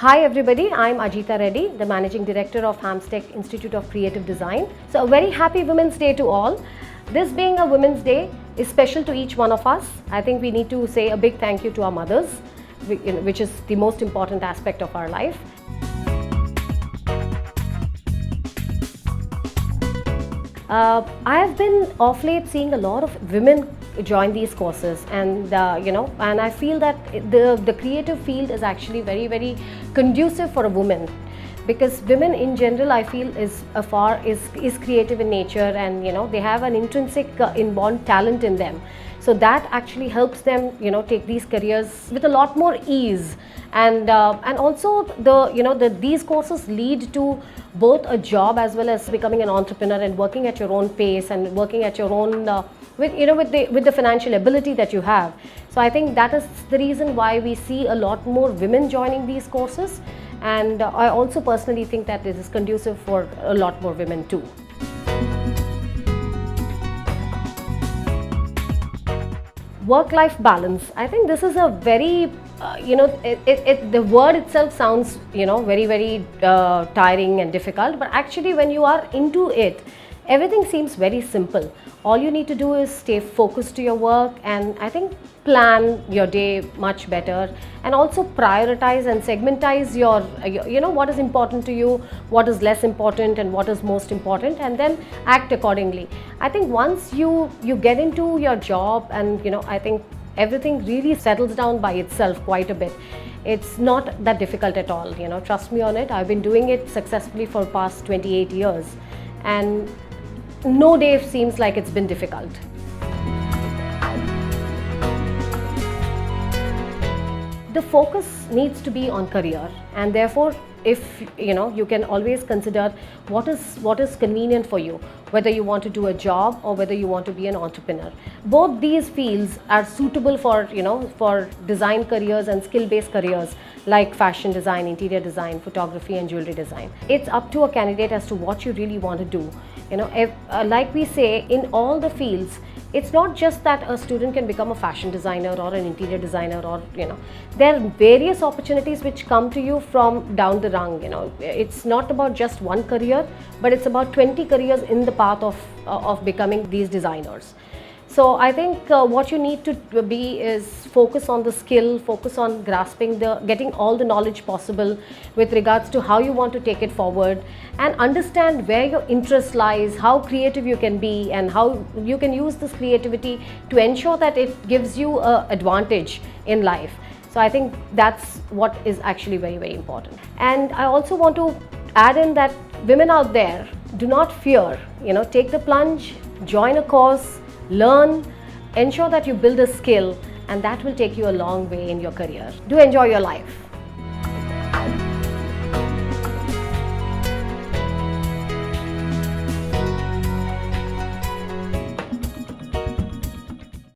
Hi everybody, I'm Ajita Reddy, the Managing Director of Hamstech Institute of Creative Design. So a very happy Women's Day to all. This being a Women's Day is special to each one of us. I think we need to say a big thank you to our mothers, which is the most important aspect of our life. I have been of late seeing a lot of women join these courses, and and I feel that the creative field is actually very conducive for a woman, because women in general I feel is creative in nature, and they have an intrinsic inborn talent in them. So that actually helps them take these careers with a lot more ease, and also these courses lead to both a job as well as becoming an entrepreneur and working at your own pace and working at your own with the financial ability that you have. So I think that is the reason why we see a lot more women joining these courses, and I also personally think that this is conducive for a lot more women too. Work-life balance. I think this is a very, the word itself sounds, very tiring and difficult, but actually when you are into it, everything seems very simple. All you need to do is stay focused to your work, and I think plan your day much better, and also prioritize and segmentize your, what is important to you, what is less important, and what is most important, and then act accordingly. I think once you get into your job, and I think everything really settles down by itself quite a bit. It's not that difficult at all, trust me on it. I've been doing it successfully for past 28 years, and no day seems like it's been difficult. The focus needs to be on career, and therefore if you can always consider what is convenient for you, whether you want to do a job or whether you want to be an entrepreneur. Both these fields are suitable for for design careers and skill-based careers like fashion design, interior design, photography and jewelry design. It's up to a candidate as to what you really want to do. Like we say, in all the fields, it's not just that a student can become a fashion designer or an interior designer, or there are various opportunities which come to you from down the rung. It's not about just one career, but it's about 20 careers in the path of becoming these designers. So I think what you need to be is focus on the skill, focus on getting all the knowledge possible with regards to how you want to take it forward, and understand where your interest lies, how creative you can be, and how you can use this creativity to ensure that it gives you an advantage in life. So I think that's what is actually very important. And I also want to add in that women out there, do not fear, take the plunge, join a course, learn, ensure that you build a skill, and that will take you a long way in your career. Do enjoy your life.